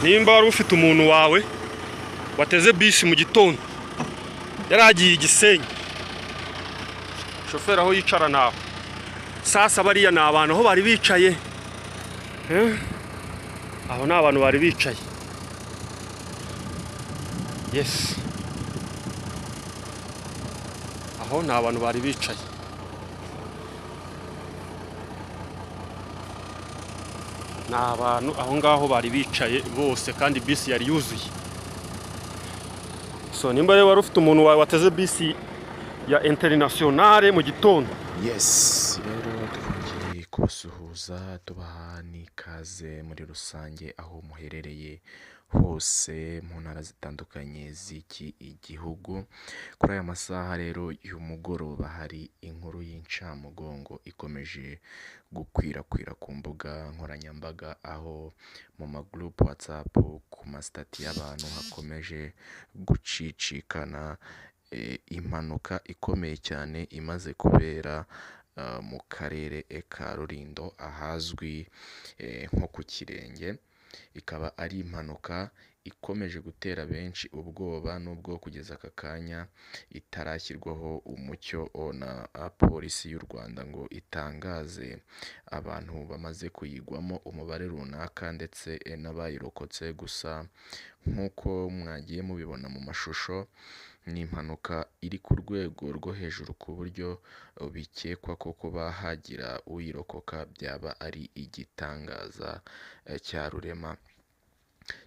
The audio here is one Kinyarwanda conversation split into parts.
nimba wari ufite umuntu wawe wateze bisi mu gitondo yaragiye Gisenyi, shoferi aho yicara nawe sasa bariya ni abantu aho bari bicaye, aho ni abantu bari bicaye, yes, aho ni abantu bari bicaye. Ni abantu aho ngaho bari bicaye bose kandi bisi yari yuzuye. So nimba rero wari ufite umuntu wawe wateze bisi ya internationale mu gitondo, yes, rero twongeye kubasuhuza tubaha n'ikaze muri rusange aho muherereye hose mu ntara zitandukanye z'iki igihugu. Kuri aya masaha rero y'umugoroba hari inkuru y'incamugongo ikomeje gukwirakwira ku mbuga nkoranyambaga, aho mu magroup WhatsApp ku masitati y'abantu hakomeje gucicikana impanuka ikomeye cyane imaze kubera mu karere ka Rulindo ahazwi nko ku Kirenge. Ikaba ari impanuka ikomeje gutera benshi ubwoba, nubwo kugeza aka kanya itarashyirwaho umucyo na polisi y'u Rwanda ngo itangaze abantu bamaze kuyigwamo umubare runaka ndetse n'abayirokotse. Gusa nk'uko mwagiye mubibona mu mashusho, ni impanuka iri ku rwego rwo hejuru ku buryo bikekwa ko kuba hagira uyirokoka byaba ari igitangaza cya rurema.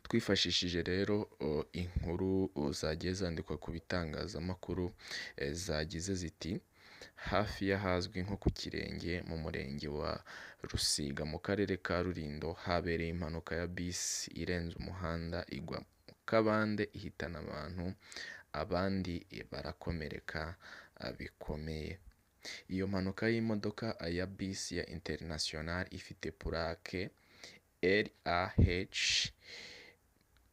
Twifashishije rero inkuru zagiye zandikwa ku bitangazamakuru, zagize ziti hafi y'ahazwi nko ku Kirenge mu murenge wa Rusiga mu karere ka Rulindo habereye impanuka ya bisi irenze umuhanda igwa mu kabande ihitana abantu, abandi barakomereka bikomeye. Iyo mpanuka y'imodoka ya bisi ya international ifite purake RAH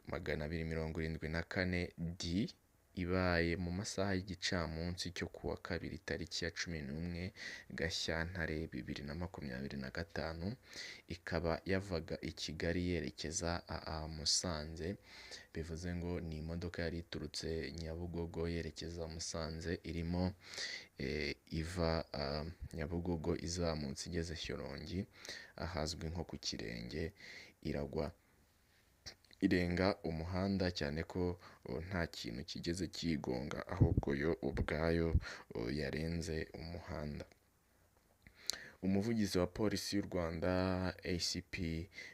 274D ibaye mu masaha y'igicamunsi cyo kuwa kabiri tariki ya 11 Gashyantare 2025, ikaba yavaga i Kigali yerekeza Musanze. Bivuze ngo ni imodoka yari iturutse Nyabugogo yerekeza Musanze, irimo iva Nyabugogo izamutse igeze Shyorongi ahazwi nko ku Kirenge, iragwa irenga umuhanda, cyane ko nta kintu kigeze kigonga ahubwo yo ubwayo yarenze umuhanda. Umuvugizi wa polisi y'u Rwanda ACP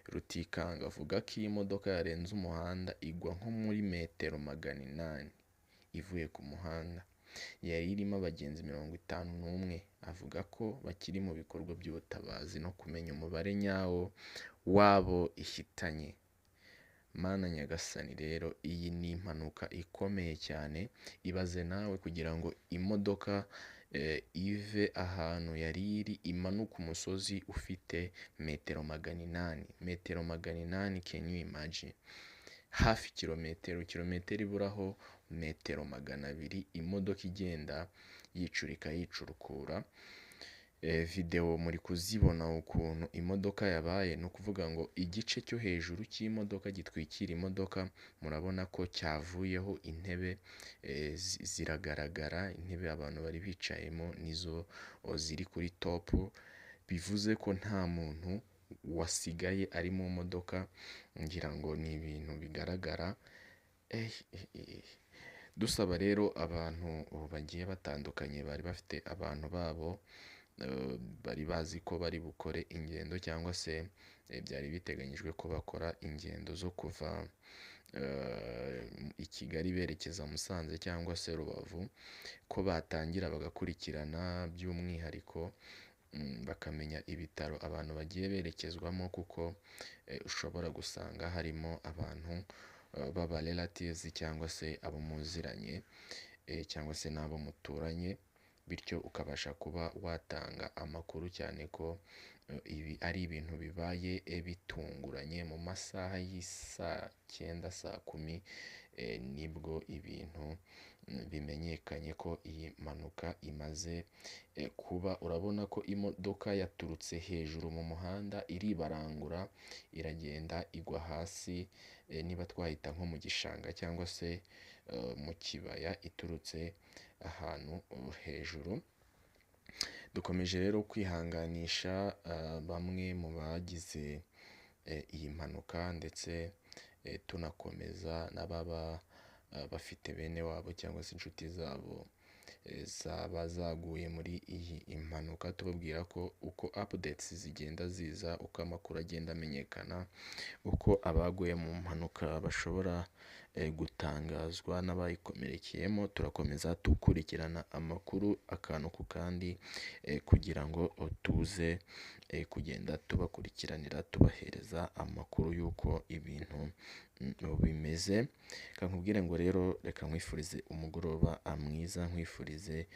Rutikanga avuga ko iyi modoka yarenze umuhanda igwa nko muri metero 800 ivuye ku muhanda. Yari irimo abagenzi 51. Avuga ko bakiri mu bikorwa by'ubutabazi no kumenya umubare nyawo wabo ihitanye. Mana Nyagasani, rero iyi ni impanuka ikomeye cyane. Ibaze nawe kugira ngo imodoka ive ahantu yari iri imanuka umusozi ufite metero 800. Metero 800, can you imagine? Hafi kilometero iburaho metero 200, imodoka igenda yicurika yicurukura. Video muri kuzibona ukuntu imodoka yabaye, no kuvuga ngo igice cyo hejuru cy'imodoka gitwikira imodoka murabona ko cyavuyeho, intebe ziragaragara, intebe abantu bari bicayemo nizo ziri kuri top. Bivuze ko nta muntu wasigaye ari mu modoka, ngira ngo ni ibintu bigaragara. Dusaba rero abantu bagiye batandukanye bari bafite abantu babo bari bazi ko bari bukore ingendo, cyangwa se byari biteganyijwe ko bakora ingendo zo kuva i Kigali berekeza Musanze cyangwa se Rubavu, ko batangira bagakurikirana by'umwihariko bakamenya ibitaro abantu bagiye berekezwamo, kuko ushobora gusanga harimo abantu baba relatives cyangwa se abo muziranye cyangwa se n'abo muturanye, bityo ukabasha kuba watanga amakuru, cyane ko ibi ari ibintu bibaye bitunguranye mu masaha y'isaa 9 saa 10 nibwo ibintu bimenyekanye ko iyi mpanuka imaze kuba. Urabona ko imodoka yaturutse hejuru mu muhanda iribarangura iragenda igwa hasi, niba twahita nko mu gishanga cyangwa se mu kibaya iturutse ahantu hejuru. Dukomeje rero kwihanganisha bamwe mu bagize iyi mpanuka, ndetse tunakomeza n'ababa bafite bene wabo cyangwa se inshuti zabo zaba zaguye muri iyi mpanuka, tubabwira ko uko updates zigenda ziza, uko amakuru agenda amenyekana, uko abaguye mu mpanuka bashobora gutangazwa n'abayikomerekeyemo, turakomeza dukurikirana amakuru akantu ku kandi kugira ngo tuze kugenda tubakurikiranira tubahereza amakuru y'uko ibintu bimeze. Nkubwire ngo rero reka nkwifurize umugoroba mwiza, nkwifurize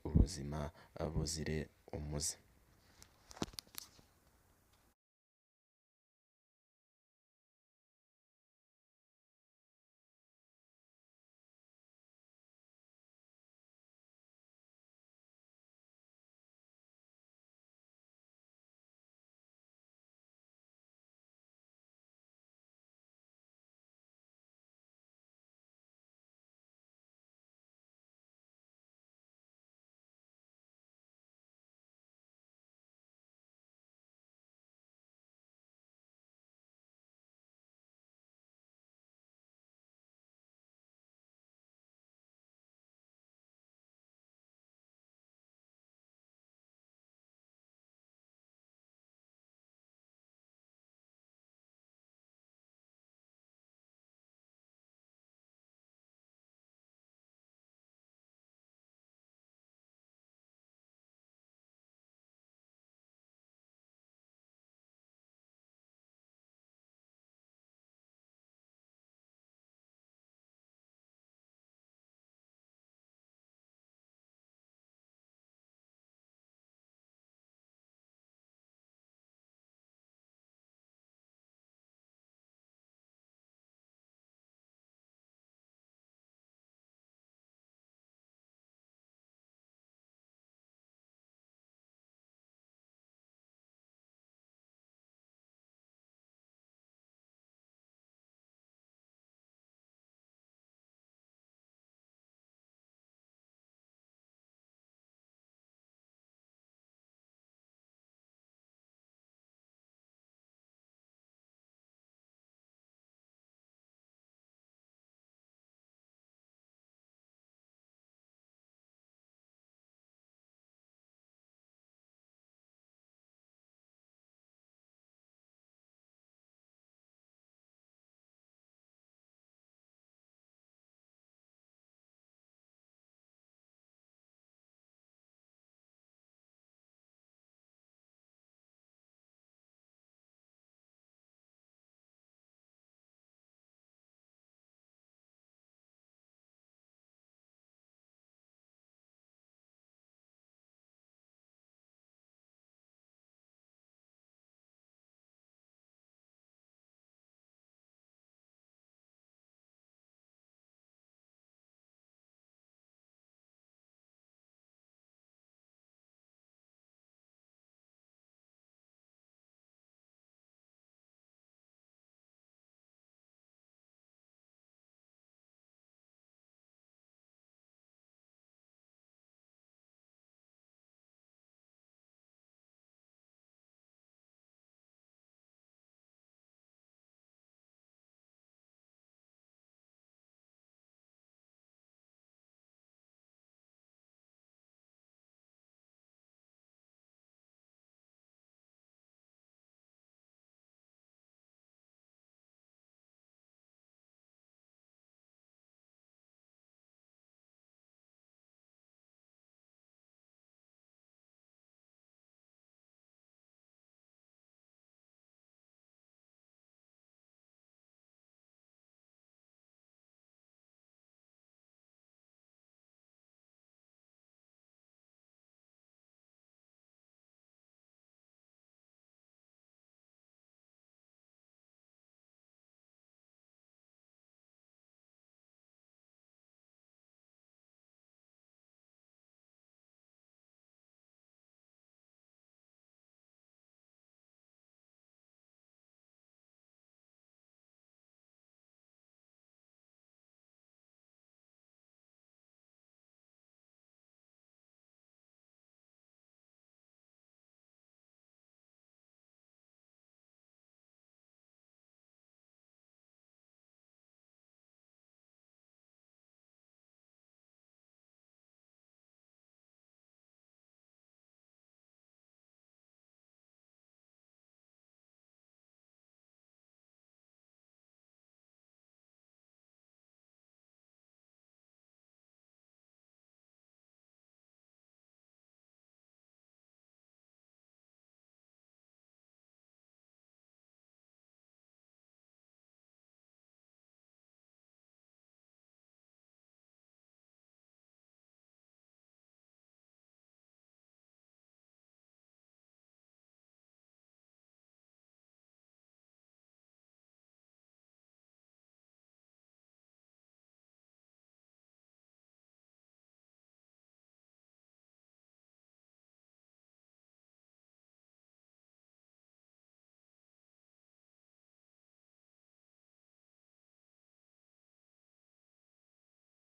ubuzima buzire umuze.